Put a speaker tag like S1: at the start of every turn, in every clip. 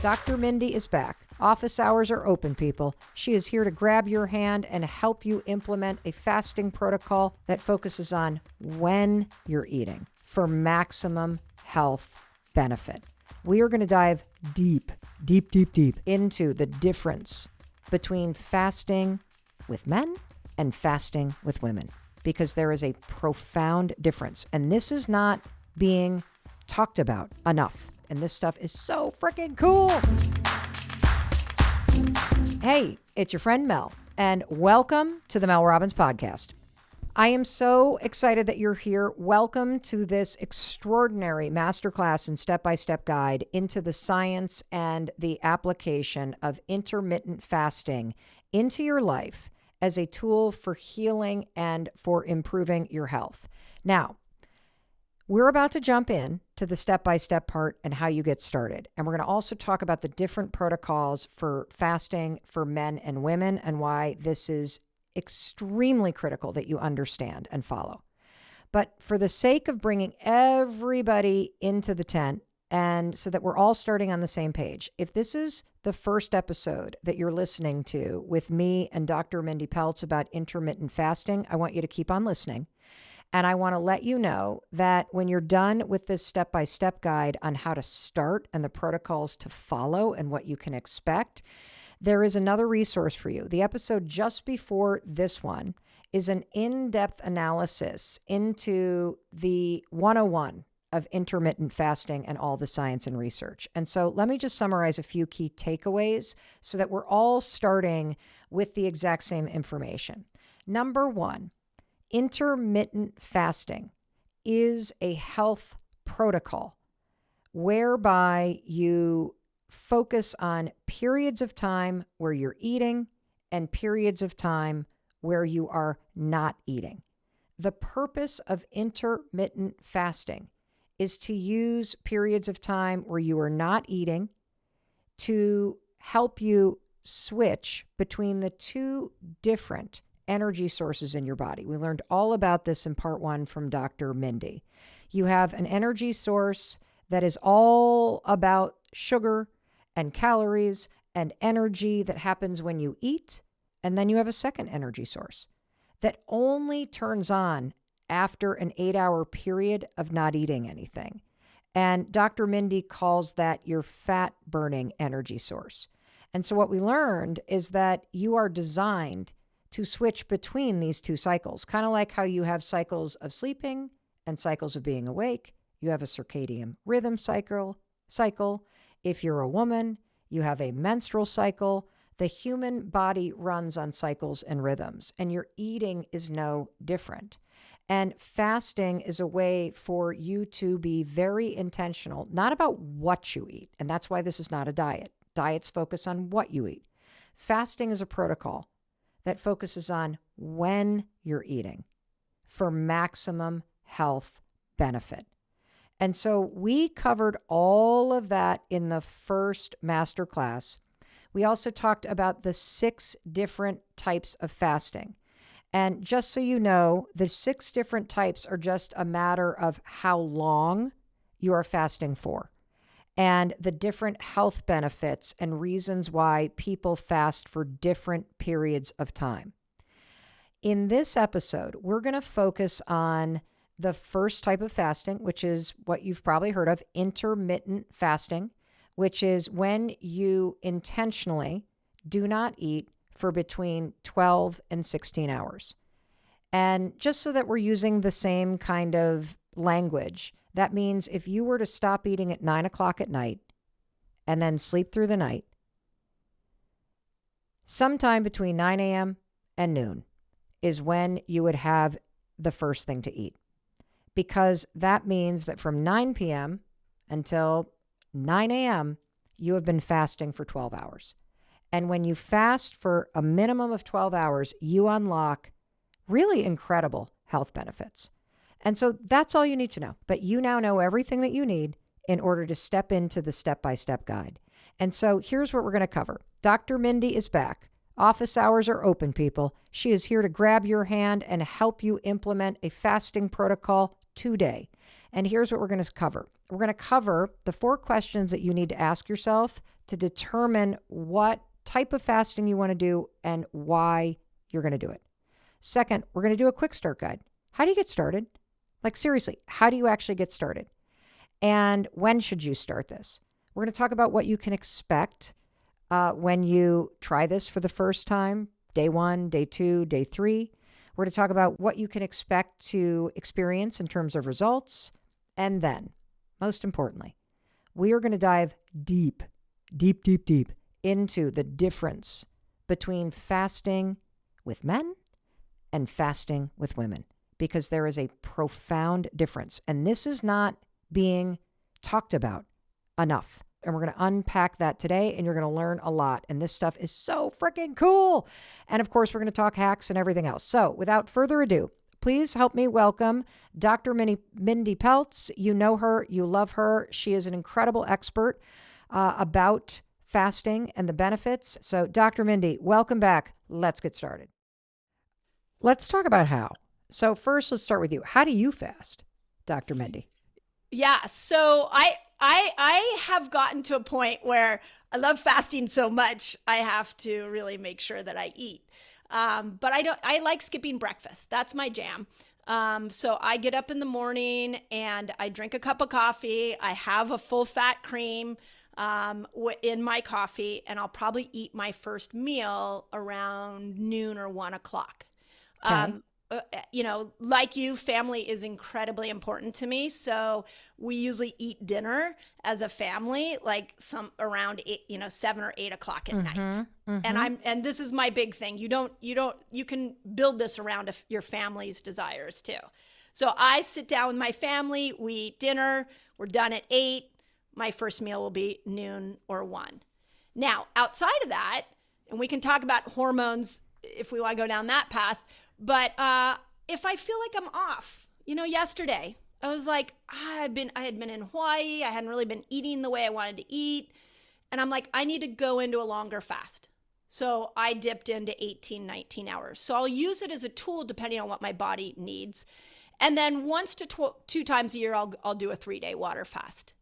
S1: Dr. Mindy is back. Office hours are open, people. She is here to grab your hand and help you implement a fasting protocol that focuses on when you're eating for maximum health benefit. We are going to dive deep into the difference between fasting with men and fasting with women, because there is a profound difference. And this is not being talked about enough. And this stuff is so freaking cool. Hey, it's your friend Mel, and welcome to the Mel Robbins podcast. I am so excited that you're here. Welcome to this extraordinary masterclass and step-by-step guide into the science and the application of intermittent fasting into your life as a tool for healing and for improving your health. Now, we're about to jump in to the step-by-step part and how you get started. And we're going to also talk about the different protocols for fasting for men and women and why this is extremely critical that you understand and follow. But for the sake of bringing everybody into the tent and so that we're all starting on the same page, if this is the first episode that you're listening to with me and Dr. Mindy Pelz about intermittent fasting, I want you to keep on listening. And I want to let you know that when you're done with this step-by-step guide on how to start and the protocols to follow and what you can expect, there is another resource for you. The episode just before this one is an in-depth analysis into the 101 of intermittent fasting and all the science and research. And so let me just summarize a few key takeaways so that we're all starting with the exact same information. Number one, intermittent fasting is a health protocol whereby you focus on periods of time where you're eating and periods of time where you are not eating. The purpose of intermittent fasting is to use periods of time where you are not eating to help you switch between the two different energy sources in your body. We learned all about this in part one from Dr. Mindy. You have an energy source that is all about sugar and calories and energy that happens when you eat. And then you have a second energy source that only turns on after an 8-hour period of not eating anything. And Dr. Mindy calls that your fat burning energy source. And so what we learned is that you are designed to switch between these two cycles, kind of like how you have cycles of sleeping and cycles of being awake. You have a circadian rhythm cycle. If you're a woman, you have a menstrual cycle. The human body runs on cycles and rhythms, and your eating is no different. And fasting is a way for you to be very intentional, not about what you eat. And that's why this is not a diet. Diets focus on what you eat. Fasting is a protocol that focuses on when you're eating for maximum health benefit. And so we covered all of that in the first masterclass. We also talked about the 6 different types of fasting. And just so you know, the 6 different types are just a matter of how long you are fasting for and the different health benefits and reasons why people fast for different periods of time. In this episode, we're going to focus on the first type of fasting, which is what you've probably heard of, intermittent fasting, which is when you intentionally do not eat for between 12 and 16 hours. And just so that we're using the same kind of language, that means if you were to stop eating at 9 o'clock at night and then sleep through the night, sometime between 9 a.m. and noon is when you would have the first thing to eat. Because that means that from 9 p.m. until 9 a.m., you have been fasting for 12 hours. And when you fast for a minimum of 12 hours, you unlock really incredible health benefits. And so that's all you need to know. But you now know everything that you need in order to step into the step-by-step guide. And so here's what we're going to cover. Dr. Mindy is back. Office hours are open, people. She is here to grab your hand and help you implement a fasting protocol today. And here's what we're going to cover. We're going to cover the 4 questions that you need to ask yourself to determine what type of fasting you want to do and why you're going to do it. Second, we're going to do a quick start guide. How do you get started? Like seriously, how do you actually get started? And when should you start this? We're going to talk about what you can expect when you try this for the first time, day 1, day 2, day 3. We're going to talk about what you can expect to experience in terms of results. And then, most importantly, we are going to dive deep into the difference between fasting with men and fasting with women, because there is a profound difference. And this is not being talked about enough. And we're going to unpack that today, and you're going to learn a lot. And this stuff is so freaking cool. And of course, we're going to talk hacks and everything else. So without further ado, please help me welcome Dr. Mindy Pelz. You know her, you love her. She is an incredible expert about fasting and the benefits. So Dr. Mindy, welcome back. Let's get started. Let's talk about how. So first, let's start with you. How do you fast, Dr. Mindy?
S2: Yeah, so I have gotten to a point where I love fasting so much, I have to really make sure that I eat. But I like skipping breakfast. That's my jam. So I get up in the morning and I drink a cup of coffee. I have a full fat cream in my coffee, and I'll probably eat my first meal around noon or 1 o'clock.
S1: Okay.
S2: Like you, family is incredibly important to me. So we usually eat dinner as a family, like around 7 or 8 o'clock at night. And this is my big thing. You can build this around your family's desires too. So I sit down with my family, we eat dinner, we're done at 8. My first meal will be noon or 1. Now, outside of that, and we can talk about hormones if we want to go down that path, but if I feel like I'm off, yesterday I was like, I had been in Hawaii. I hadn't really been eating the way I wanted to eat. And I'm like, I need to go into a longer fast. So I dipped into 18, 19 hours. So I'll use it as a tool depending on what my body needs. And then once to 2 times a year, I'll do a 3-day water fast.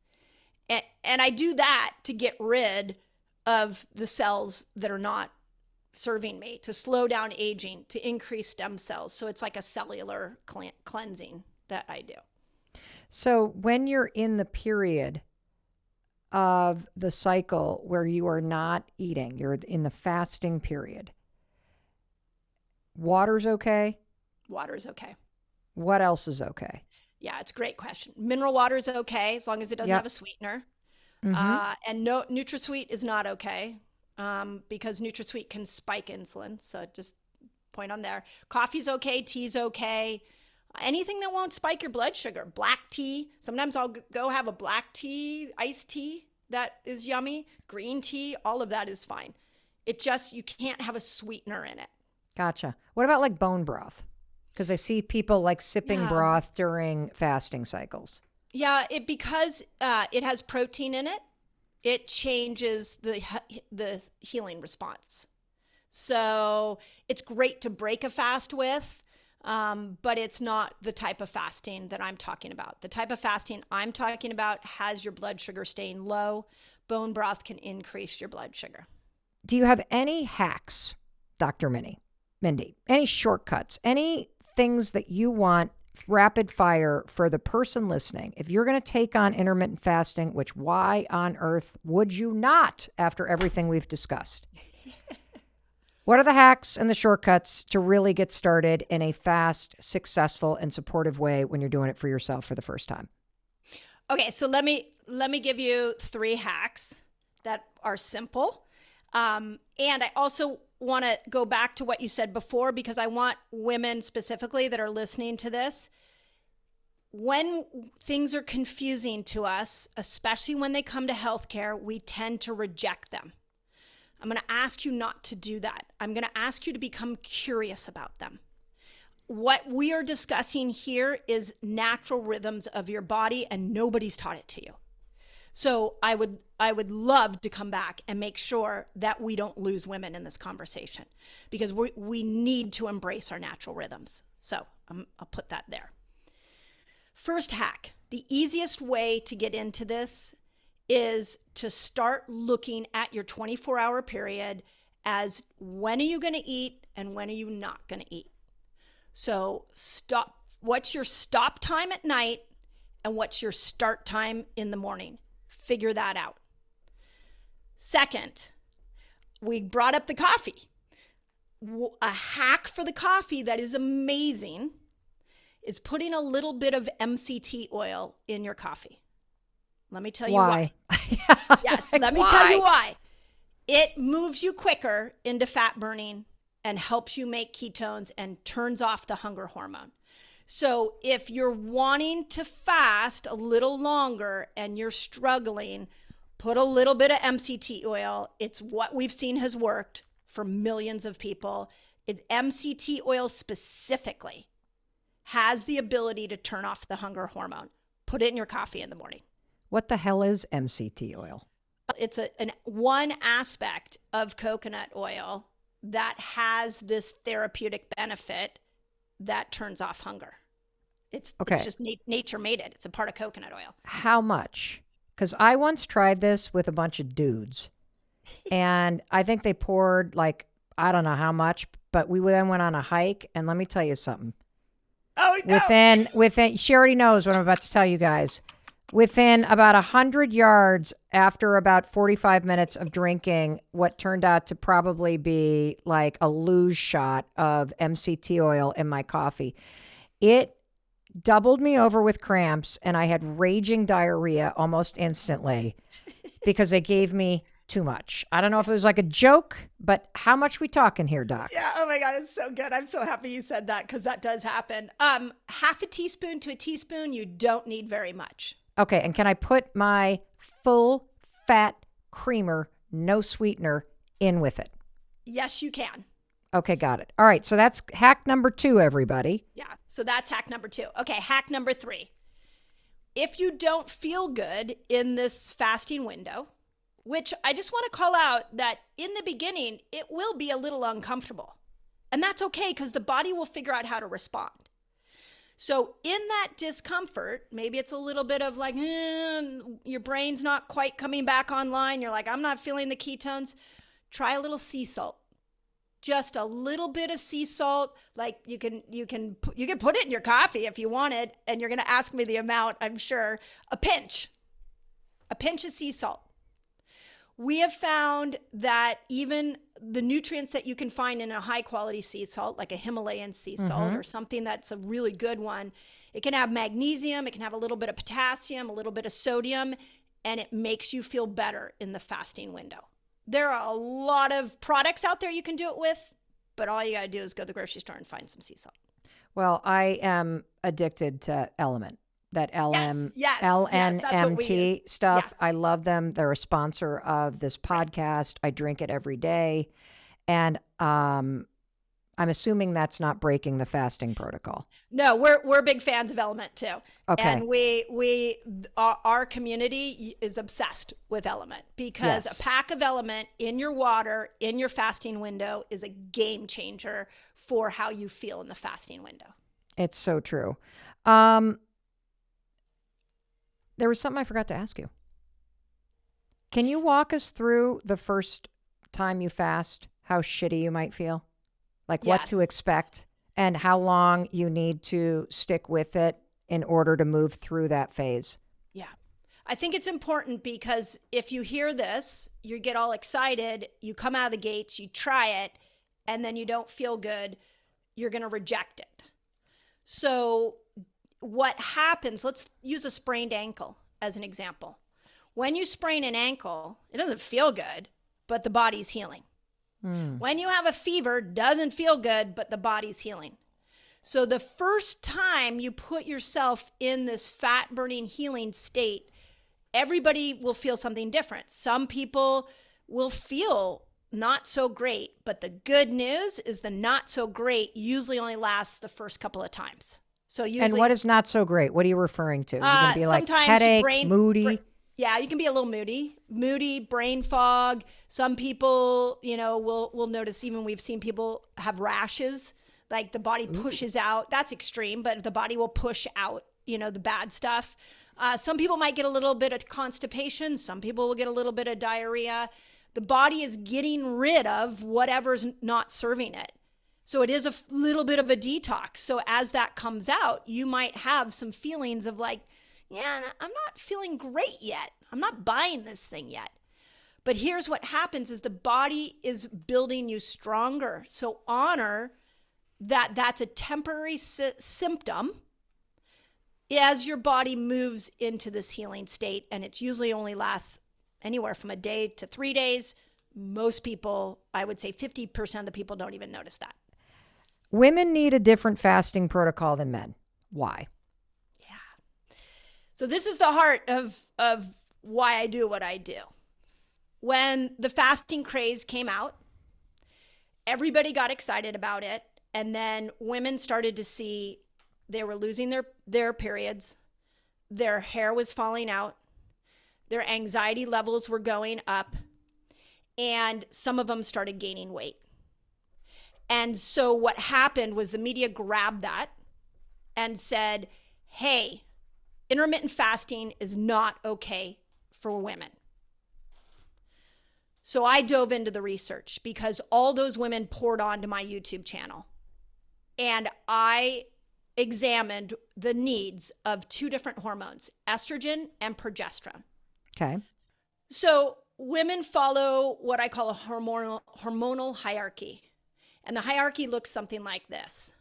S2: And I do that to get rid of the cells that are not serving me, to slow down aging, to increase stem cells. So it's like a cellular cleansing that I do.
S1: So when you're in the period of the cycle where you are not eating, you're in the fasting period, water's okay?
S2: Water's okay.
S1: What else is okay?
S2: Yeah, it's a great question. Mineral water is okay as long as it doesn't have a sweetener. And no, NutraSweet is not okay. Because NutraSweet can spike insulin. So just point on there. Coffee's okay. Tea's okay. Anything that won't spike your blood sugar. Black tea. Sometimes I'll go have a black tea, iced tea. That is yummy. Green tea. All of that is fine. You can't have a sweetener in it.
S1: Gotcha. What about like bone broth? Because I see people like sipping broth during fasting cycles.
S2: Yeah, because it has protein in it. It changes the healing response. So it's great to break a fast with, but it's not the type of fasting that I'm talking about. The type of fasting I'm talking about has your blood sugar staying low. Bone broth can increase your blood sugar.
S1: Do you have any hacks, Dr. Mindy? Any shortcuts? Any things that you want rapid fire for the person listening? If you're going to take on intermittent fasting, which why on earth would you not after everything we've discussed? What are the hacks and the shortcuts to really get started in a fast, successful, and supportive way when you're doing it for yourself for the first time?
S2: Okay, so let me give you 3 hacks that are simple. And I also want to go back to what you said before, because I want women specifically that are listening to this. When things are confusing to us, especially when they come to healthcare, we tend to reject them. I'm going to ask you not to do that. I'm going to ask you to become curious about them. What we are discussing here is natural rhythms of your body, and nobody's taught it to you. So I would love to come back and make sure that we don't lose women in this conversation, because we need to embrace our natural rhythms. So I'll put that there. First hack, the easiest way to get into this is to start looking at your 24-hour period as when are you going to eat and when are you not going to eat. So what's your stop time at night and what's your start time in the morning? Figure that out. Second, we brought up the coffee. A hack for the coffee that is amazing is putting a little bit of MCT oil in your coffee. Let me tell you why. Yes, let me tell you why. It moves you quicker into fat burning and helps you make ketones and turns off the hunger hormone. So if you're wanting to fast a little longer and you're struggling, put a little bit of MCT oil. It's what we've seen has worked for millions of people. MCT oil specifically has the ability to turn off the hunger hormone. Put it in your coffee in the morning.
S1: What the hell is MCT oil?
S2: It's one aspect of coconut oil that has this therapeutic benefit that turns off hunger. It's just nature made it. It's a part of coconut oil.
S1: How much? Because I once tried this with a bunch of dudes. And I think they poured I don't know how much, but we then went on a hike. And let me tell you something.
S2: Oh, no.
S1: Within, she already knows what I'm about to tell you guys. Within about 100 yards after about 45 minutes of drinking what turned out to probably be like a luge shot of MCT oil in my coffee, it doubled me over with cramps and I had raging diarrhea almost instantly because they gave me too much. I don't know if it was like a joke, but how much we talking here, Doc?
S2: Yeah. Oh my God. It's so good. I'm so happy you said that because that does happen. Half a teaspoon to a teaspoon. You don't need very much.
S1: Okay. And can I put my full fat creamer, no sweetener in with it?
S2: Yes, you can.
S1: Okay. Got it. All right. So that's hack number 2, everybody.
S2: Yeah. So that's hack number 2. Okay. Hack number 3. If you don't feel good in this fasting window, which I just want to call out that in the beginning, it will be a little uncomfortable. And that's okay because the body will figure out how to respond. So in that discomfort, maybe it's a little bit of your brain's not quite coming back online. You're like, I'm not feeling the ketones. Try a little sea salt. Just a little bit of sea salt. Like you can put it in your coffee if you wanted. And you're going to ask me the amount, I'm sure. A pinch of sea salt. We have found that even the nutrients that you can find in a high quality sea salt, like a Himalayan sea salt or something that's a really good one, it can have magnesium, it can have a little bit of potassium, a little bit of sodium, and it makes you feel better in the fasting window. There are a lot of products out there you can do it with, but all you got to do is go to the grocery store and find some sea salt.
S1: Well, I am addicted to Element. That LNMT stuff. Yeah. I love them. They're a sponsor of this podcast. I drink it every day. And I'm assuming that's not breaking the fasting protocol.
S2: No, we're big fans of Element too.
S1: Okay.
S2: And our community is obsessed with Element because a pack of Element in your water in your fasting window is a game changer for how you feel in the fasting window.
S1: It's so true. There was something I forgot to ask you. Can you walk us through the first time you fast, how shitty you might feel? Like what to expect and how long you need to stick with it in order to move through that phase?
S2: Yeah. I think it's important because if you hear this, you get all excited, you come out of the gates, you try it, and then you don't feel good, you're going to reject it. So what happens, let's use a sprained ankle as an example. When you sprain an ankle, it doesn't feel good, but the body's healing. When you have a fever, doesn't feel good, but the body's healing. So the first time you put yourself in this fat burning healing state, everybody will feel something different. Some people will feel not so great, but the good news is the not so great usually only lasts the first couple of times. So usually,
S1: and what is not so great? What are you referring to? You're going to be like headache, moody?
S2: Yeah, you can be a little moody, brain fog. Some people, will notice, even we've seen people have rashes, like the body pushes out. That's extreme, but the body will push out the bad stuff. Some people might get a little bit of constipation. Some people will get a little bit of diarrhea. The body is getting rid of whatever's not serving it. So it is a little bit of a detox. So as that comes out, you might have some feelings of like, yeah, I'm not feeling great yet. I'm not buying this thing yet. But here's what happens is the body is building you stronger. So honor that that's a temporary symptom as your body moves into this healing state. And it usually only lasts anywhere from a day to 3 days. Most people, I would say 50% of the people don't even notice that.
S1: Women need a different fasting protocol than men. Why?
S2: Yeah. So this is the heart of why I do what I do. When the fasting craze came out, everybody got excited about it. And then women started to see they were losing their periods. Their hair was falling out. Their anxiety levels were going up. And some of them started gaining weight. And so what happened was the media grabbed that and said, hey, intermittent fasting is not okay for women. So I dove into the research because all those women poured onto my YouTube channel. And I examined the needs of 2 different hormones, estrogen and progesterone.
S1: Okay.
S2: So women follow what I call a hormonal hierarchy. And the hierarchy looks something like this.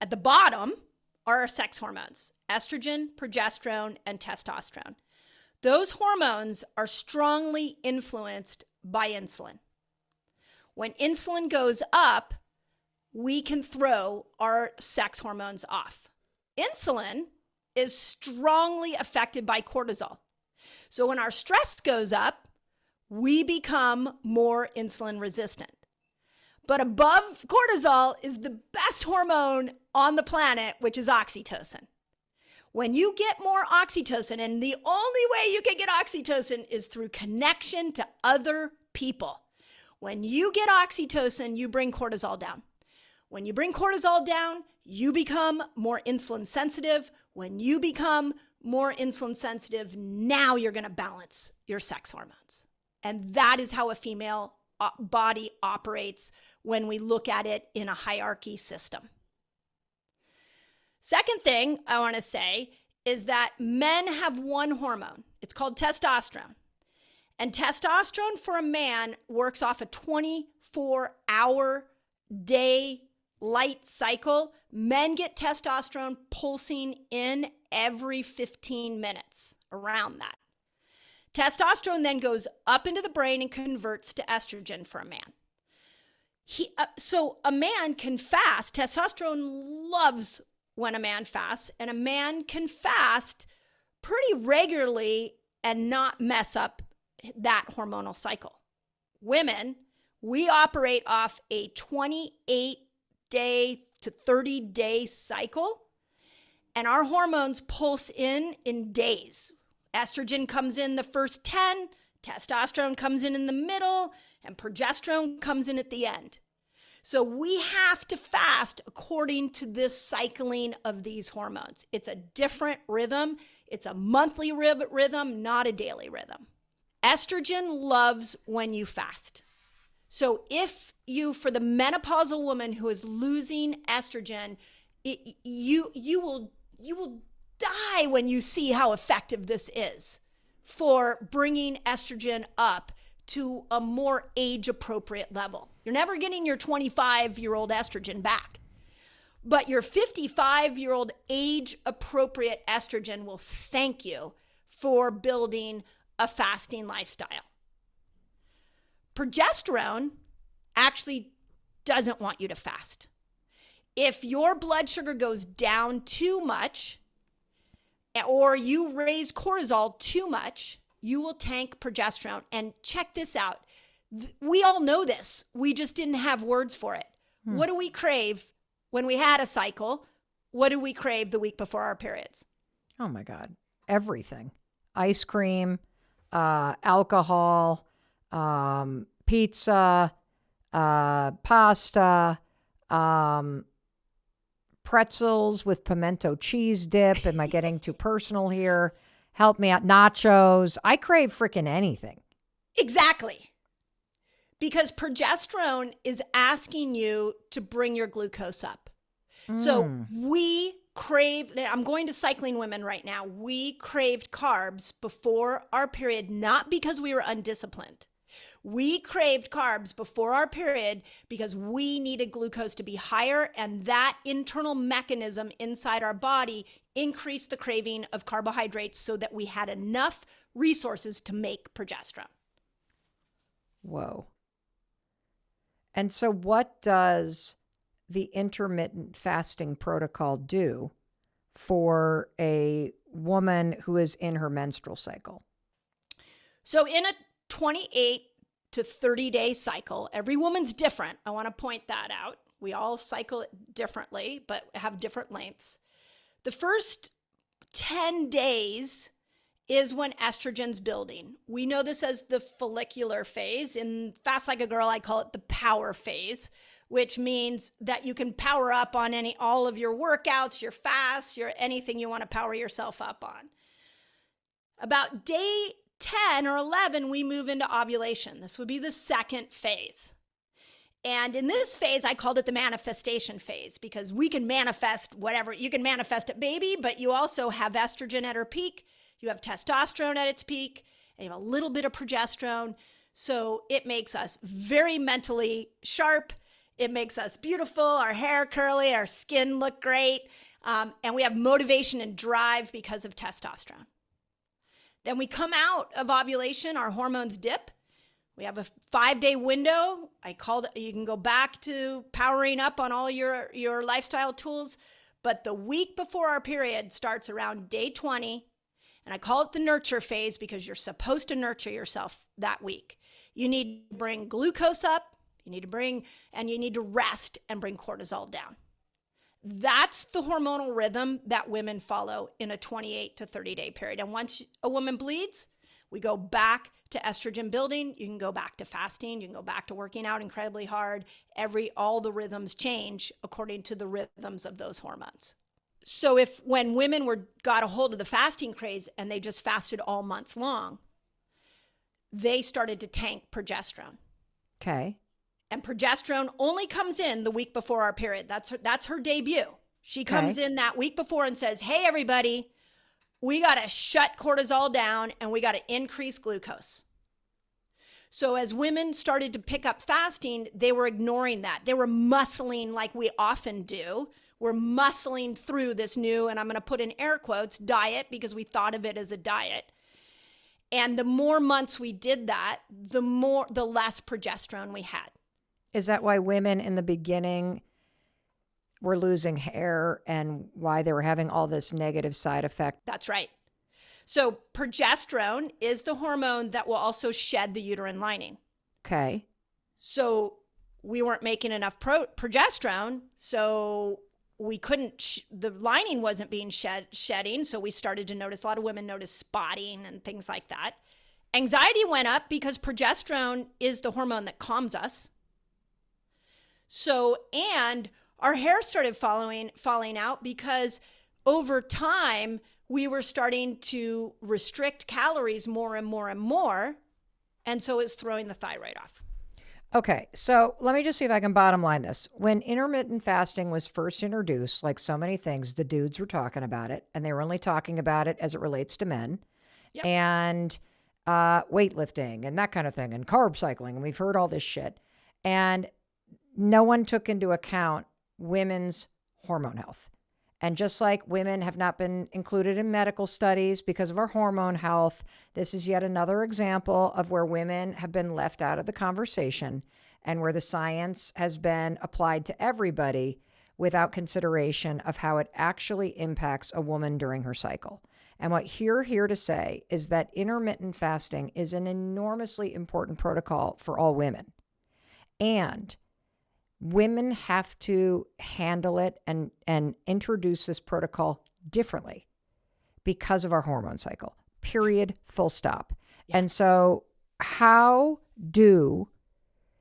S2: At the bottom are our sex hormones, estrogen, progesterone, and testosterone. Those hormones are strongly influenced by insulin. When insulin goes up, we can throw our sex hormones off. Insulin is strongly affected by cortisol. So when our stress goes up, we become more insulin resistant. But above cortisol is the best hormone on the planet, which is oxytocin. When you get more oxytocin, and the only way you can get oxytocin is through connection to other people. When you get oxytocin, you bring cortisol down. When you bring cortisol down, you become more insulin sensitive. When you become more insulin sensitive, now you're going to balance your sex hormones. And that is how a female body operates when we look at it in a hierarchy system. Second thing I want to say is that men have one hormone. It's called testosterone. And testosterone for a man works off a 24-hour day light cycle. Men get testosterone pulsing in every 15 minutes, around that. Testosterone then goes up into the brain and converts to estrogen for a man. So a man can fast. Testosterone loves when a man fasts, and a man can fast pretty regularly and not mess up that hormonal cycle. Women, we operate off a 28-day to 30-day cycle, and our hormones pulse in days. Estrogen comes in the first 10, testosterone comes in the middle, and progesterone comes in at the end. So we have to fast according to this cycling of these hormones. It's a different rhythm. It's a monthly rhythm, not a daily rhythm. Estrogen loves when you fast. So if you, for the menopausal woman who is losing estrogen, you will die when you see how effective this is for bringing estrogen up to a more age-appropriate level. You're never getting your 25-year-old estrogen back, but your 55-year-old age-appropriate estrogen will thank you for building a fasting lifestyle. Progesterone actually doesn't want you to fast. If your blood sugar goes down too much, or you raise cortisol too much, you will tank progesterone. And check this out. We all know this. We just didn't have words for it. What do we crave when we had a cycle? What do we crave the week before our periods?
S1: Oh my God. Everything. Ice cream, alcohol, pizza, pasta, pretzels with pimento cheese dip? Am I getting too personal here? Help me out. Nachos. I crave freaking anything.
S2: Exactly. Because progesterone is asking you to bring your glucose up. So we crave, I'm going to cycling women right now. We craved carbs before our period, not because we were undisciplined. We craved carbs before our period because we needed glucose to be higher, and that internal mechanism inside our body increased the craving of carbohydrates so that we had enough resources to make progesterone.
S1: Whoa. And so what does the intermittent fasting protocol do for a woman who is in her menstrual cycle?
S2: So in a 28 to 30-day cycle, every woman's different. I want to point that out. We all cycle it differently, but have different lengths. The first 10 days is when estrogen's building. We know this as the follicular phase. In Fast Like a Girl, I call it the power phase, which means that you can power up on all of your workouts, your fasts, your anything you want to power yourself up on. About day 10 or 11, we move into ovulation. This would be the second phase. And in this phase, I called it the manifestation phase because we can manifest whatever. You can manifest a baby, but you also have estrogen at her peak. You have testosterone at its peak, and you have a little bit of progesterone. So it makes us very mentally sharp. It makes us beautiful, our hair curly, our skin look great. And we have motivation and drive because of testosterone. Then we come out of ovulation, our hormones dip. We have a 5-day window. You can go back to powering up on all your lifestyle tools. But the week before our period starts around day 20. And I call it the nurture phase because you're supposed to nurture yourself that week. You need to bring glucose up. You need to rest and bring cortisol down. That's the hormonal rhythm that women follow in a 28 to 30-day period. And once a woman bleeds, we go back to estrogen building. You can go back to fasting. You can go back to working out incredibly hard. All the rhythms change according to the rhythms of those hormones. So when women got a hold of the fasting craze and they just fasted all month long, they started to tank progesterone.
S1: Okay.
S2: And progesterone only comes in the week before our period. That's her debut. She comes in that week before and says, hey, everybody, we got to shut cortisol down and we got to increase glucose. So as women started to pick up fasting, they were ignoring that. They were muscling like we often do. We're muscling through this new, and I'm going to put in air quotes, diet because we thought of it as a diet. And the more months we did that, the less progesterone we had.
S1: Is that why women in the beginning were losing hair and why they were having all this negative side effect?
S2: That's right. So progesterone is the hormone that will also shed the uterine lining.
S1: Okay.
S2: So we weren't making enough progesterone, so we couldn't, the lining wasn't being shedding. So we started to notice, a lot of women noticed spotting and things like that. Anxiety went up because progesterone is the hormone that calms us. So, and our hair started falling out because over time, we were starting to restrict calories more and more and more. And so it's throwing the thyroid off.
S1: Okay, so let me just see if I can bottom line this. When intermittent fasting was first introduced, like so many things, the dudes were talking about it, and they were only talking about it as it relates to men, and weightlifting and that kind of thing, and carb cycling, and we've heard all this shit. And no one took into account women's hormone health. And just like women have not been included in medical studies because of our hormone health, this is yet another example of where women have been left out of the conversation and where the science has been applied to everybody without consideration of how it actually impacts a woman during her cycle. And what you're here to say is that intermittent fasting is an enormously important protocol for all women. And women have to handle it and introduce this protocol differently because of our hormone cycle, period, full stop. Yeah. And so how do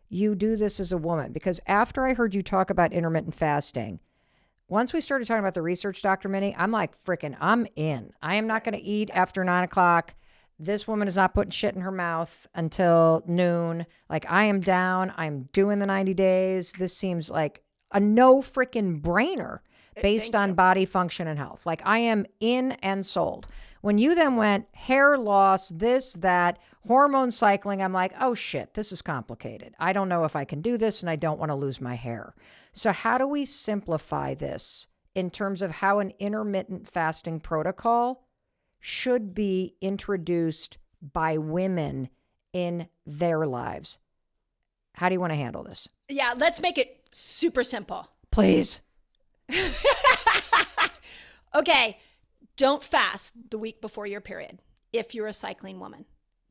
S1: you do this as a woman? Because after I heard you talk about intermittent fasting, once we started talking about the research, Dr. Minnie, I'm like, freaking, I'm in. I am not going to eat after 9 o'clock. This woman is not putting shit in her mouth until noon. Like, I am down. I'm doing the 90 days. This seems like a no freaking brainer based on body function and health. Like, I am in and sold. When you then went hair loss, this, that, hormone cycling, I'm like, oh shit, this is complicated. I don't know if I can do this and I don't want to lose my hair. So how do we simplify this in terms of how an intermittent fasting protocol should be introduced by women in their lives? How do you want to handle this?
S2: Yeah, let's make it super simple.
S1: Please.
S2: Okay, don't fast the week before your period if you're a cycling woman.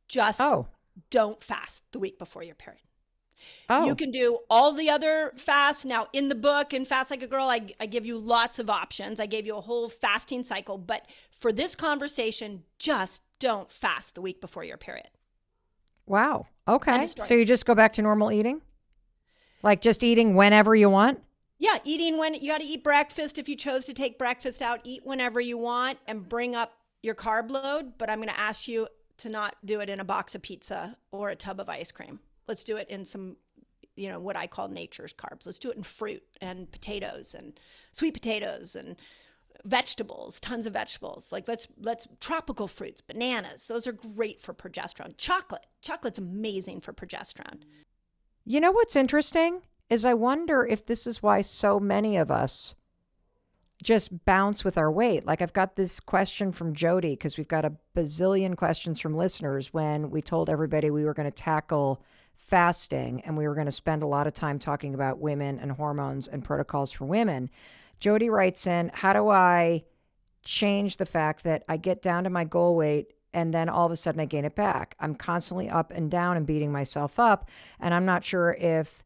S2: Just don't fast the week before your period. You can do all the other fasts. Now, in the book, in Fast Like a Girl, I give you lots of options. I gave you a whole fasting cycle. But for this conversation, just don't fast the week before your period.
S1: Wow. Okay. So you just go back to normal eating? Like just eating whenever you want?
S2: Yeah, eating when you got to eat breakfast. If you chose to take breakfast out, eat whenever you want and bring up your carb load. But I'm going to ask you to not do it in a box of pizza or a tub of ice cream. Let's do it in some, what I call nature's carbs. Let's do it in fruit and potatoes and sweet potatoes and vegetables, tons of vegetables. Like let's tropical fruits, bananas. Those are great for progesterone. Chocolate's amazing for progesterone.
S1: You know what's interesting is I wonder if this is why so many of us just bounce with our weight. Like I've got this question from Jody because we've got a bazillion questions from listeners when we told everybody we were going to tackle fasting and we were going to spend a lot of time talking about women and hormones and protocols for women. Jody writes in, how do I change the fact that I get down to my goal weight and then all of a sudden I gain it back? I'm constantly up and down and beating myself up. And I'm not sure if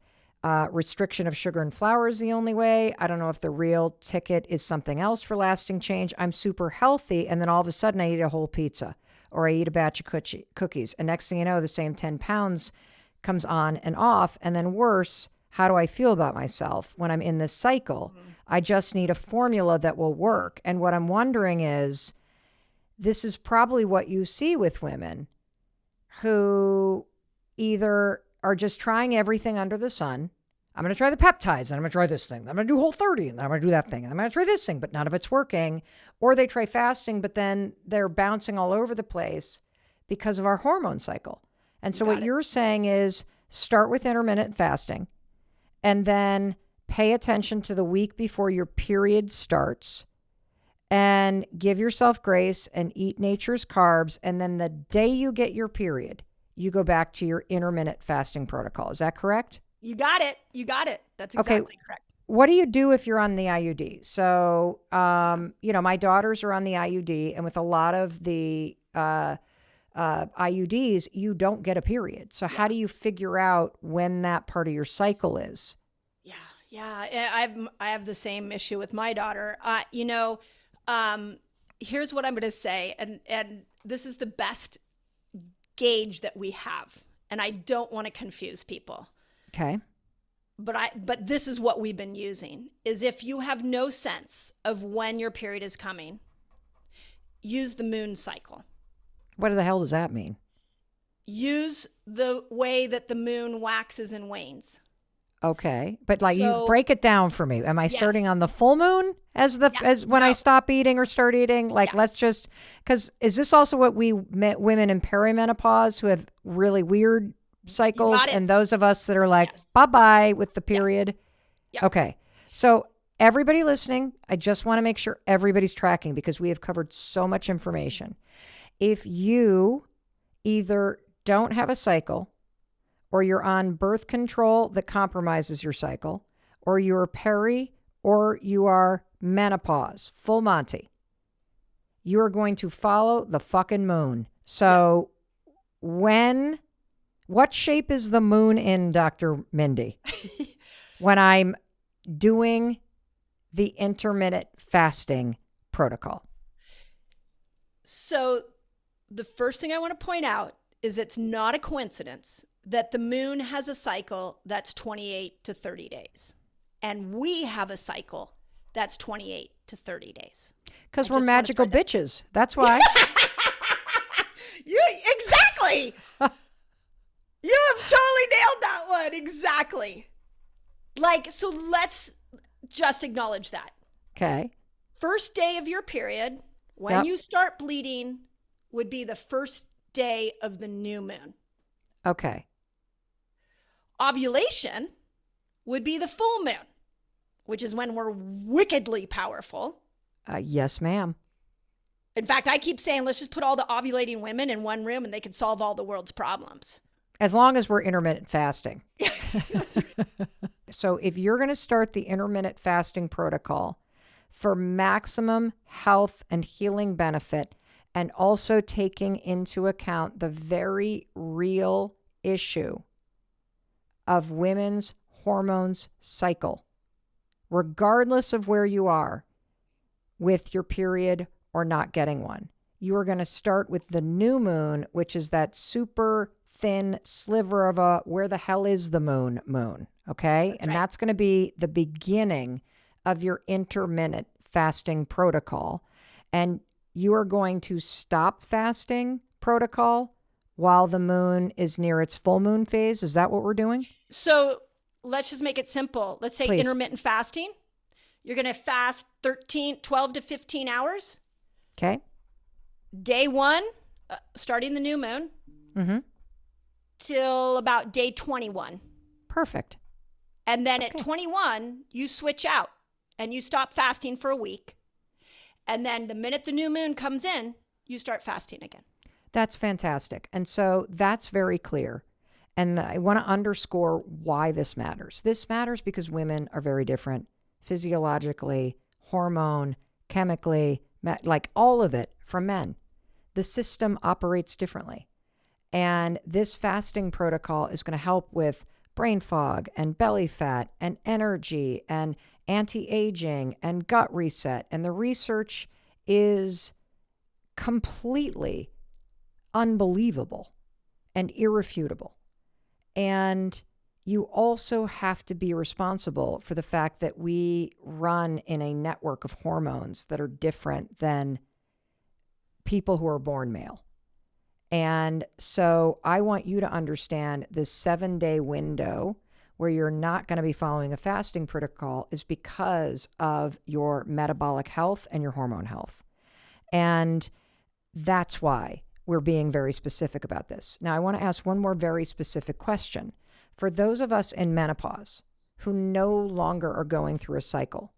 S1: restriction of sugar and flour is the only way. I don't know if the real ticket is something else for lasting change. I'm super healthy. And then all of a sudden I eat a whole pizza or I eat a batch of cookies. And next thing you know, the same 10 pounds comes on and off. And then worse, how do I feel about myself when I'm in this cycle? Mm-hmm. I just need a formula that will work. And what I'm wondering is, this is probably what you see with women who either are just trying everything under the sun. I'm going to try the peptides and I'm going to try this thing. I'm going to do Whole30 and I'm going to do that thing. And I'm going to try this thing, but none of it's working. Or they try fasting, but then they're bouncing all over the place because of our hormone cycle. And so what you're saying is start with intermittent fasting and then pay attention to the week before your period starts and give yourself grace and eat nature's carbs. And then the day you get your period, you go back to your intermittent fasting protocol. Is that correct?
S2: You got it. That's exactly correct.
S1: What do you do if you're on the IUD? So, my daughters are on the IUD, and with a lot of the IUDs, you don't get a period. So how do you figure out when that part of your cycle is?
S2: Yeah. I have the same issue with my daughter. Here's what I'm going to say, and this is the best gauge that we have, and I don't want to confuse people.
S1: Okay.
S2: But this is what we've been using, is if you have no sense of when your period is coming, use the moon cycle.
S1: What the hell does that mean?
S2: Use the way that the moon waxes and wanes.
S1: Okay. But you break it down for me. Am I starting on the full moon as when I stop eating or start eating? Let's just, because is this also what we met women in perimenopause who have really weird cycles and those of us that are like, bye-bye with the period?
S2: Yes. Yep.
S1: Okay. So everybody listening, I just want to make sure everybody's tracking because we have covered so much information. If you either don't have a cycle or you're on birth control that compromises your cycle, or you're peri, or you are menopause, full Monty, you are going to follow the fucking moon. So what shape is the moon in, Dr. Mindy, when I'm doing the intermittent fasting protocol?
S2: So the first thing I want to point out is it's not a coincidence that the moon has a cycle that's 28 to 30 days. And we have a cycle that's 28 to 30 days.
S1: Because we're magical bitches. That's why.
S2: Exactly. You have totally nailed that one. Exactly. Like, so let's just acknowledge that.
S1: Okay.
S2: First day of your period, when you start bleeding, would be the first day of the new moon.
S1: Okay.
S2: Ovulation would be the full moon, which is when we're wickedly powerful.
S1: Yes, ma'am.
S2: In fact, I keep saying, let's just put all the ovulating women in one room and they could solve all the world's problems.
S1: As long as we're intermittent fasting. So if you're going to start the intermittent fasting protocol for maximum health and healing benefit, and also taking into account the very real issue of women's hormones cycle, regardless of where you are with your period or not getting one, you are going to start with the new moon, which is that super thin sliver of a where the hell is the moon. Okay.
S2: That's
S1: and
S2: right.
S1: That's going to be the beginning of your intermittent fasting protocol. And you are going to stop fasting protocol while the moon is near its full moon phase. Is that what we're doing?
S2: So let's just make it simple. Let's say
S1: Please.
S2: Intermittent fasting. You're going to fast 12 to 15 hours.
S1: Okay.
S2: Day 1, starting the new moon, till about day 21.
S1: Perfect.
S2: And then at 21, you switch out and you stop fasting for a week. And then the minute the new moon comes in, you start fasting again.
S1: That's fantastic. And so that's very clear. And I want to underscore why this matters. This matters because women are very different physiologically, hormone, chemically, like all of it from men. The system operates differently. And this fasting protocol is going to help with brain fog and belly fat and energy and anti-aging and gut reset. And the research is completely unbelievable and irrefutable. And you also have to be responsible for the fact that we run in a network of hormones that are different than people who are born male. And so I want you to understand this 7-day window where you're not going to be following a fasting protocol is because of your metabolic health and your hormone health. And that's why we're being very specific about this. Now, I want to ask one more very specific question. For those of us in menopause who no longer are going through a cycle,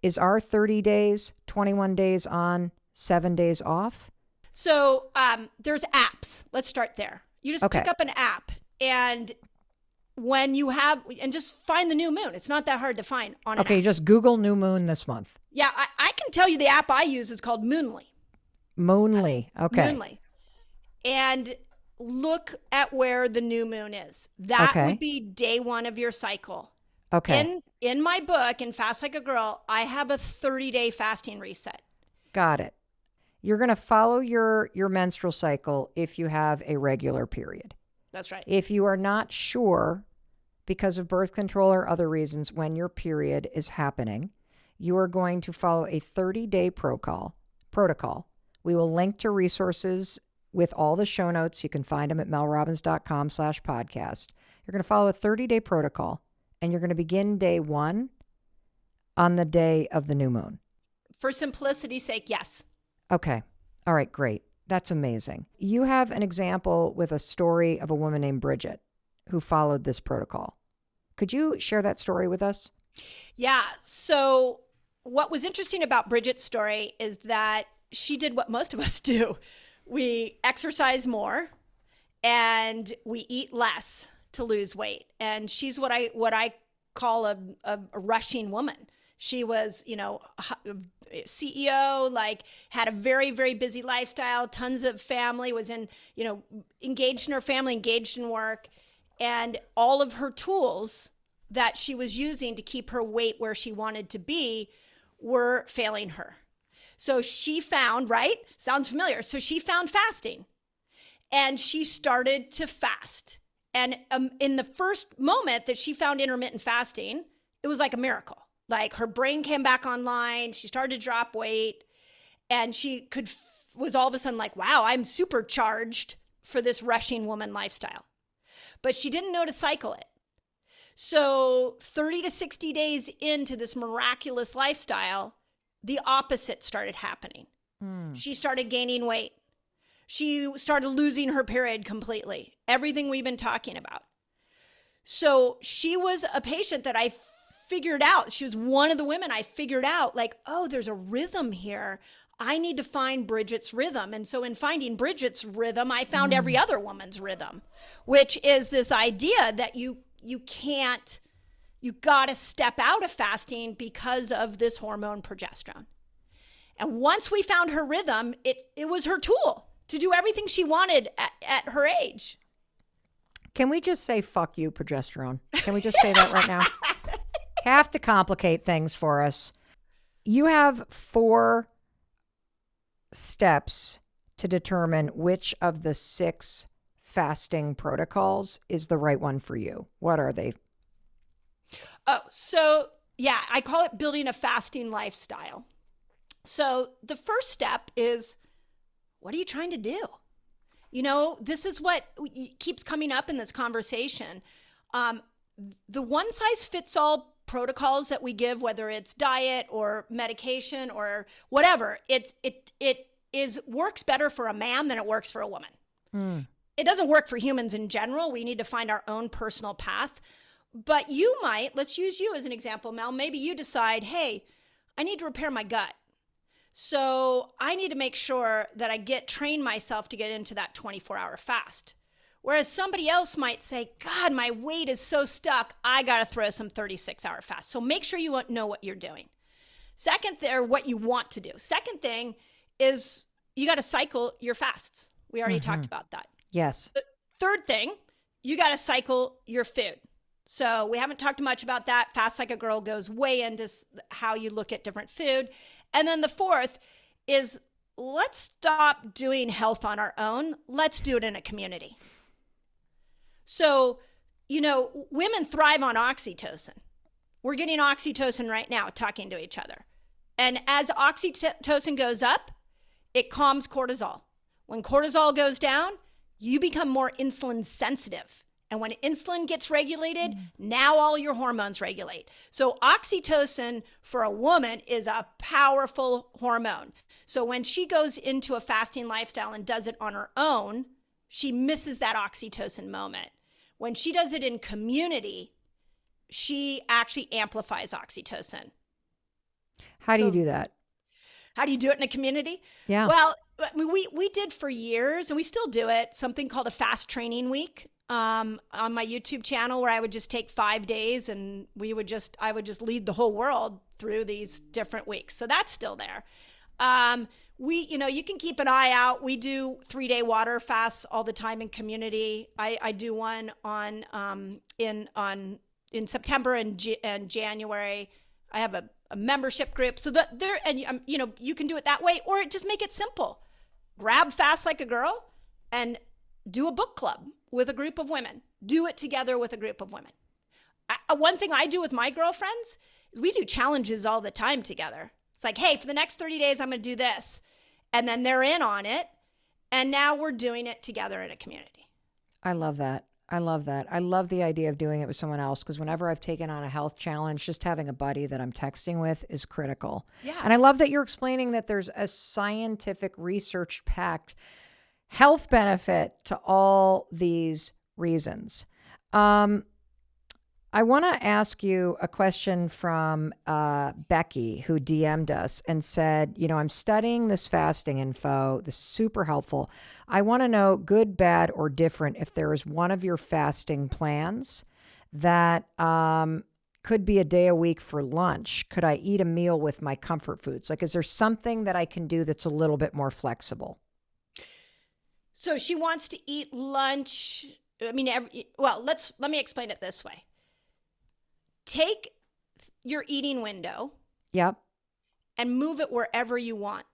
S1: is our 30 days, 21 days on, 7 days off?
S2: So there's apps. Let's start there. You just pick up an app, and when you have, and just find the new moon. It's not that hard to find on an app.
S1: Okay, just Google new moon this month.
S2: Yeah, I can tell you the app I use is called Moonly.
S1: Moonly, okay.
S2: Moonly. And look at where the new moon is. That would be day 1 of your cycle.
S1: Okay.
S2: In my book, in Fast Like a Girl, I have a 30-day fasting reset.
S1: Got it. You're going to follow your menstrual cycle if you have a regular period.
S2: That's right.
S1: If you are not sure, because of birth control or other reasons, when your period is happening, you are going to follow a 30-day protocol. We will link to resources with all the show notes. You can find them at melrobbins.com/podcast. You're going to follow a 30-day protocol, and you're going to begin day 1 on the day of the new moon.
S2: For simplicity's sake, yes.
S1: Okay. All right, great. That's amazing. You have an example with a story of a woman named Bridget who followed this protocol. Could you share that story with us?
S2: Yeah. So what was interesting about Bridget's story is that she did what most of us do. We exercise more and we eat less to lose weight. And she's what I call a rushing woman. She was, CEO, like had a very, very busy lifestyle, tons of family, was engaged in her family, engaged in work. And all of her tools that she was using to keep her weight where she wanted to be were failing her. So she found, right? Sounds familiar. So she found fasting and she started to fast. And in the first moment that she found intermittent fasting, it was like a miracle. Like her brain came back online. She started to drop weight, and she was all of a sudden like, wow, I'm supercharged for this rushing woman lifestyle. But she didn't know to cycle it. So 30 to 60 days into this miraculous lifestyle, the opposite started happening. She started gaining weight. She started losing her period completely. Everything we've been talking about. So she was a patient that I figured out. She was one of the women I figured out, like, oh, there's a rhythm here. I need to find Bridget's rhythm. And so in finding Bridget's rhythm, I found every other woman's rhythm, which is this idea that you got to step out of fasting because of this hormone progesterone. And once we found her rhythm, it was her tool to do everything she wanted at her age.
S1: Can we just say, fuck you, progesterone? Can we just say that right now? Have to complicate things for us. You have 4 steps to determine which of the 6 fasting protocols is the right one for you. What are they?
S2: Oh, so yeah, I call it building a fasting lifestyle. So the first step is, what are you trying to do? This is what keeps coming up in this conversation. The one size fits all protocols that we give, whether it's diet or medication or whatever, it works better for a man than it works for a woman. It doesn't work for humans in general. We need to find our own personal path. But let's use you as an example, Mel. Maybe you decide, hey, I need to repair my gut. So I need to make sure that I train myself to get into that 24-hour fast. Whereas somebody else might say, God, my weight is so stuck, I got to throw some 36-hour fast. So make sure you know what you're doing. Or what you want to do. Second thing is you got to cycle your fasts. We already talked about that.
S1: Yes.
S2: The third thing, you got to cycle your food. So we haven't talked much about that. Fast Like a Girl goes way into how you look at different food. And then the fourth is, let's stop doing health on our own. Let's do it in a community. So, women thrive on oxytocin. We're getting oxytocin right now, talking to each other. And as oxytocin goes up, it calms cortisol. When cortisol goes down, you become more insulin sensitive. And when insulin gets regulated, now all your hormones regulate. So oxytocin for a woman is a powerful hormone. So when she goes into a fasting lifestyle and does it on her own, she misses that oxytocin moment. When she does it in community, she actually amplifies oxytocin.
S1: How do you do that?
S2: How do you do it in a community?
S1: Yeah.
S2: Well, we did for years, and we still do it, something called a fast training week. On my YouTube channel, where I would just take 5 days and I would just lead the whole world through these different weeks. So that's still there. You can keep an eye out. We do 3-day water fasts all the time in community. I do one in September and January. I have a membership group. So that there, and you can do it that way, or just make it simple. Grab Fast Like a Girl and do a book club with a group of women. Do it together with a group of women. One thing I do with my girlfriends is we do challenges all the time together. It's like, hey, for the next 30 days, I'm going to do this. And then they're in on it. And now we're doing it together in a community.
S1: I love that. I love that. I love the idea of doing it with someone else, because whenever I've taken on a health challenge, just having a buddy that I'm texting with is critical.
S2: Yeah.
S1: And I love that you're explaining that there's a scientific, research-packed health benefit to all these reasons. I want to ask you a question from Becky, who DM'd us and said, I'm studying this fasting info. This is super helpful. I want to know, good, bad, or different, if there is one of your fasting plans that could be a day a week for lunch. Could I eat a meal with my comfort foods? Like, is there something that I can do that's a little bit more flexible?
S2: So she wants to eat lunch. Let me explain it this way. Take your eating window.
S1: Yep.
S2: And move it wherever you want.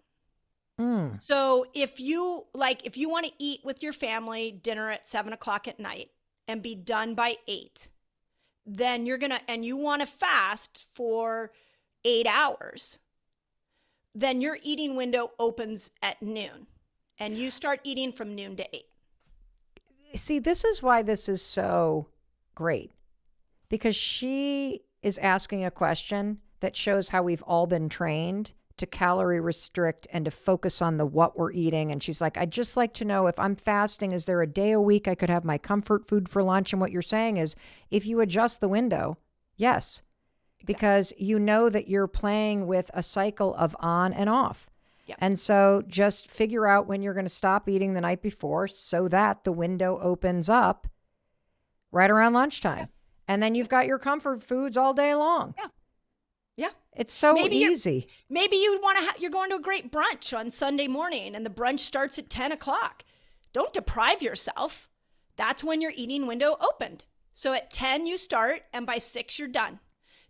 S2: So if you want to eat with your family dinner at 7:00 at night and be done by 8, then and you want to fast for 8 hours, then your eating window opens at noon and you start eating from noon to 8.
S1: See, this is why this is so great, because she is asking a question that shows how we've all been trained to calorie restrict and to focus on what we're eating. And she's like, I'd just like to know, if I'm fasting, is there a day a week I could have my comfort food for lunch? And what you're saying is, if you adjust the window, yes, exactly. Because you know that you're playing with a cycle of on and off. Yep. And so just figure out when you're going to stop eating the night before so that the window opens up right around lunchtime. Yep. And then you've got your comfort foods all day long.
S2: Yeah. Yeah.
S1: It's so easy.
S2: Maybe you want to you're going to a great brunch on Sunday morning and the brunch starts at 10 o'clock. Don't deprive yourself. That's when your eating window opened. So at 10 you start and by 6 you're done.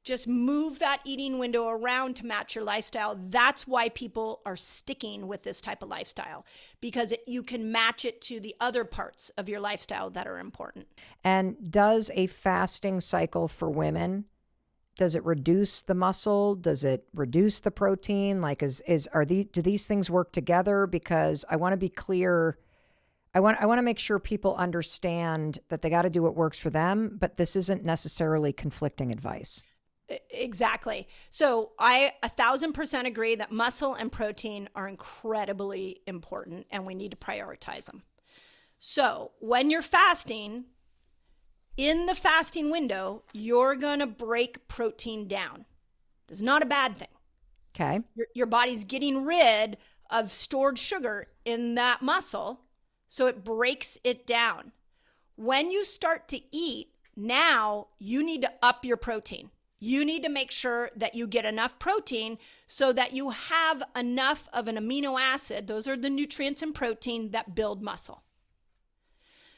S2: Just move that eating window around to match your lifestyle. That's why people are sticking with this type of lifestyle, because you can match it to the other parts of your lifestyle that are important.
S1: And does a fasting cycle for women, does it reduce the muscle? Does it reduce the protein? Like, do these things work together? Because I want to be clear. I want to make sure people understand that they got to do what works for them, but this isn't necessarily conflicting advice.
S2: Exactly. So I 1,000% agree that muscle and protein are incredibly important and we need to prioritize them. So when you're fasting, in the fasting window, you're going to break protein down. This is not a bad thing.
S1: Okay.
S2: Your body's getting rid of stored sugar in that muscle, so it breaks it down. When you start to eat, now you need to up your protein. You need to make sure that you get enough protein so that you have enough of an amino acid. Those are the nutrients in protein that build muscle.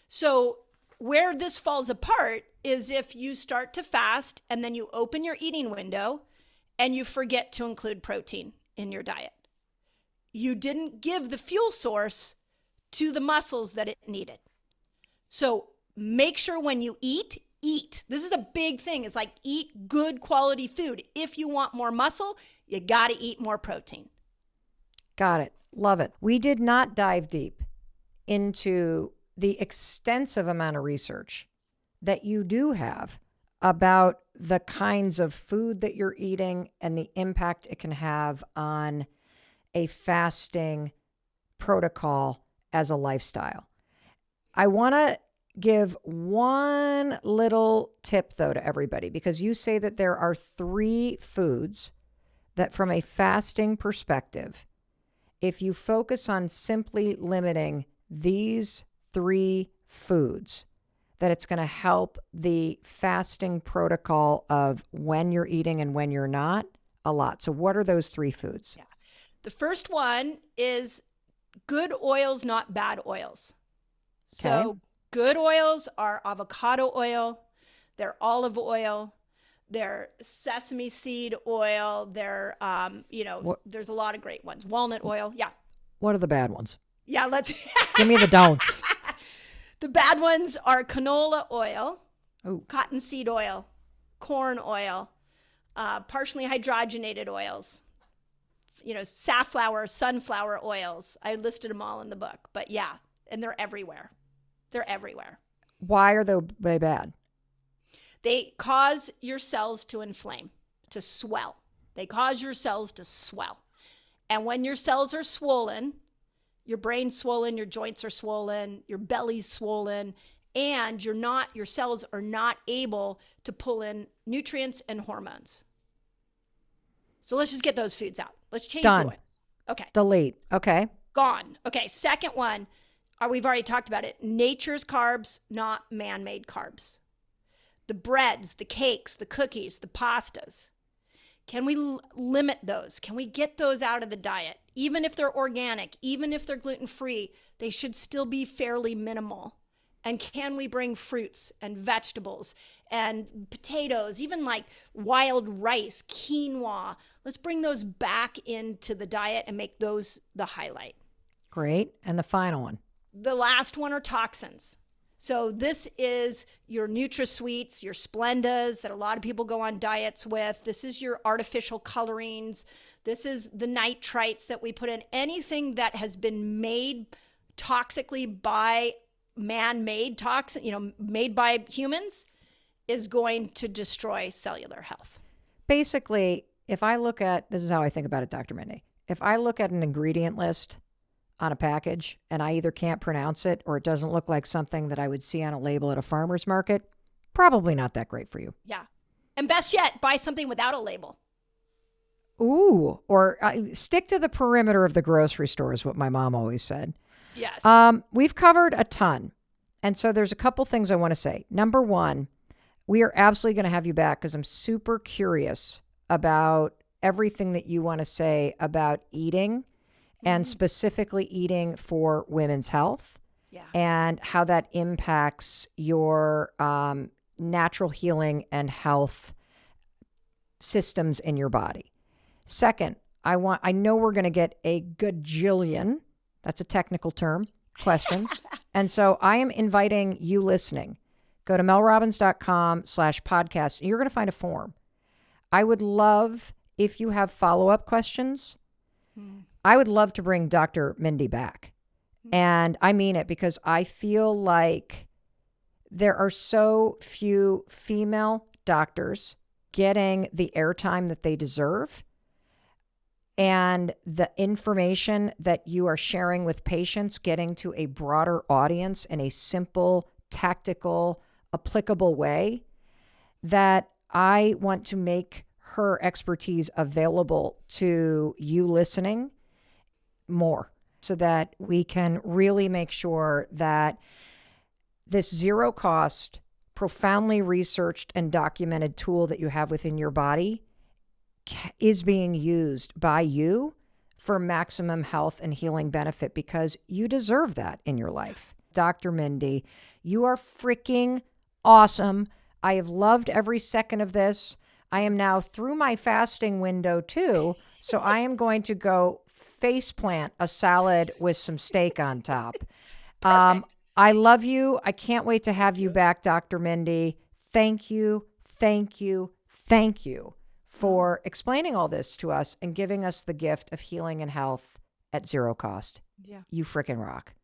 S2: So where this falls apart is if you start to fast and then you open your eating window and you forget to include protein in your diet. You didn't give the fuel source to the muscles that it needed. So make sure when you eat. This is a big thing. It's like, eat good quality food. If you want more muscle, you got to eat more protein.
S1: Got it. Love it. We did not dive deep into the extensive amount of research that you do have about the kinds of food that you're eating and the impact it can have on a fasting protocol as a lifestyle. I want to give one little tip, though, to everybody, because you say that there are 3 foods that, from a fasting perspective, if you focus on simply limiting these 3 foods, that it's going to help the fasting protocol of when you're eating and when you're not a lot. So what are those 3 foods?
S2: Yeah. The first one is good oils, not bad oils.
S1: Okay.
S2: So good oils are avocado oil, they're olive oil, they're sesame seed oil, they're, there's a lot of great ones. Walnut oil, yeah.
S1: What are the bad ones?
S2: Yeah, let's...
S1: Give me the don'ts.
S2: The bad ones are canola oil,
S1: Ooh.
S2: cottonseed oil, corn oil, partially hydrogenated oils, safflower, sunflower oils. I listed them all in the book, but yeah, and they're everywhere. They're everywhere.
S1: Why are they bad?
S2: They cause your cells to inflame, to swell. They cause your cells to swell. And when your cells are swollen, your brain's swollen, your joints are swollen, your belly's swollen, and your cells are not able to pull in nutrients and hormones. So let's just get those foods out. Let's change
S1: Done.
S2: the oils. Okay.
S1: Delete. Okay.
S2: Gone. Okay. Second one, we've already talked about it. Nature's carbs, not man-made carbs. The breads, the cakes, the cookies, the pastas. Can we limit those? Can we get those out of the diet? Even if they're organic, even if they're gluten-free, they should still be fairly minimal. And can we bring fruits and vegetables and potatoes, even like wild rice, quinoa? Let's bring those back into the diet and make those the highlight.
S1: Great. And the final one?
S2: The last one are toxins. So this is your NutraSweets, your Splendas that a lot of people go on diets with. This is your artificial colorings. This is the nitrites that we put in. Anything that has been made toxically by man-made toxin, made by humans, is going to destroy cellular health.
S1: Basically, if I look at, this is how I think about it, Dr. Mindy. If I look at an ingredient list on a package and I either can't pronounce it or it doesn't look like something that I would see on a label at a farmer's market, probably not that great for you.
S2: Yeah. And best yet, buy something without a label.
S1: Ooh, or stick to the perimeter of the grocery store is what my mom always said.
S2: Yes.
S1: We've covered a ton. And so there's a couple things I want to say. Number one, we are absolutely going to have you back because I'm super curious about everything that you want to say about eating and specifically eating for women's health and how that impacts your natural healing and health systems in your body. Second, I know we're going to get a gajillion, that's a technical term, questions. And so I am inviting you listening. Go to melrobbins.com/podcast. You're going to find a form. I would love if you have follow-up questions. I would love to bring Dr. Mindy back. And I mean it because I feel like there are so few female doctors getting the airtime that they deserve. And the information that you are sharing with patients, getting to a broader audience in a simple, tactical, applicable way, that I want to make her expertise available to you listening more so that we can really make sure that this zero cost, profoundly researched and documented tool that you have within your body is being used by you for maximum health and healing benefit because you deserve that in your life. Dr. Mindy, you are freaking awesome. I have loved every second of this. I am now through my fasting window too, so I am going to go faceplant a salad with some steak on top. I love you. I can't wait to have you back, Dr. Mindy. Thank you, thank you, thank you for explaining all this to us and giving us the gift of healing and health at zero cost.
S2: Yeah.
S1: You freaking rock.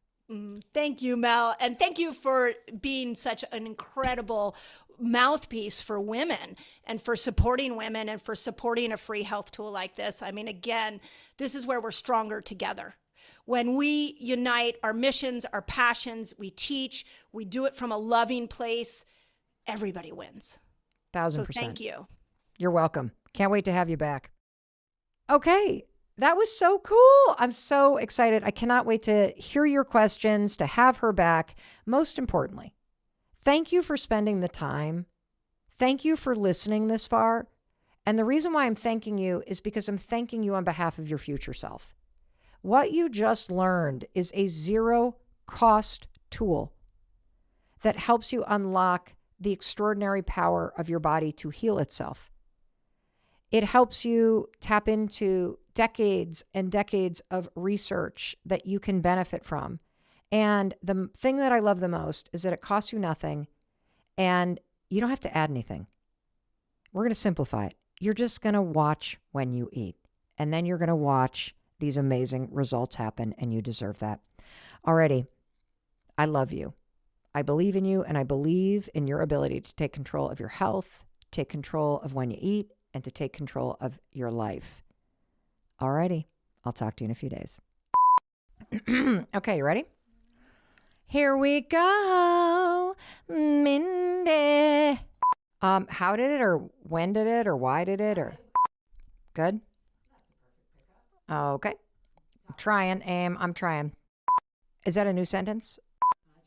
S2: Thank you, Mel. And thank you for being such an incredible mouthpiece for women and for supporting women and for supporting a free health tool like this. I mean, again, this is where we're stronger together. When we unite our missions, our passions, we teach, we do it from a loving place, everybody wins.
S1: 1000%.
S2: So thank you.
S1: You're welcome. Can't wait to have you back. Okay. That was so cool. I'm so excited. I cannot wait to hear your questions, to have her back. Most importantly, thank you for spending the time. Thank you for listening this far. And the reason why I'm thanking you is because I'm thanking you on behalf of your future self. What you just learned is a zero cost tool that helps you unlock the extraordinary power of your body to heal itself. It helps you tap into decades and decades of research that you can benefit from. And the thing that I love the most is that it costs you nothing and you don't have to add anything. We're going to simplify it. You're just going to watch when you eat, and then you're going to watch these amazing results happen, and you deserve that. Alrighty, I love you. I believe in you, and I believe in your ability to take control of your health, take control of when you eat, and to take control of your life. Alrighty, I'll talk to you in a few days. Okay, you ready? Here we go, Mindy. How did it, or when did it, or why did it, or good? Okay. I'm trying, aim, I'm trying. Is that a new sentence?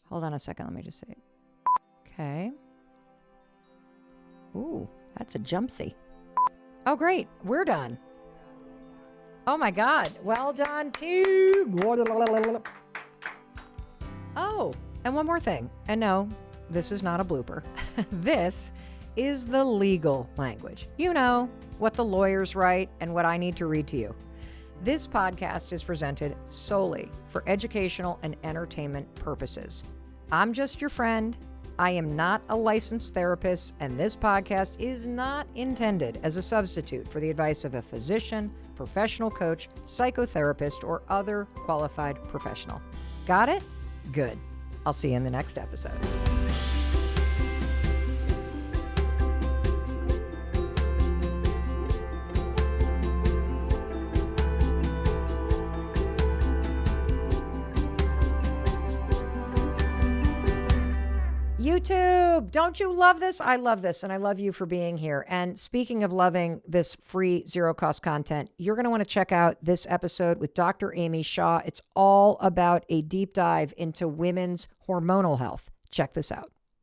S1: Hold on a second, let me just see. Okay. Ooh, that's a jumpsy. Oh, great, we're done. Oh my God, well done, team. Oh, and one more thing. And no, this is not a blooper. This is the legal language. You know, what the lawyers write and what I need to read to you. This podcast is presented solely for educational and entertainment purposes. I'm just your friend. I am not a licensed therapist, and this podcast is not intended as a substitute for the advice of a physician, professional coach, psychotherapist, or other qualified professional. Got it? Good. I'll see you in the next episode. YouTube, don't you love this? I love this, and I love you for being here. And speaking of loving this free zero-cost content, you're going to want to check out this episode with Dr. Amy Shaw. It's all about a deep dive into women's hormonal health. Check this out.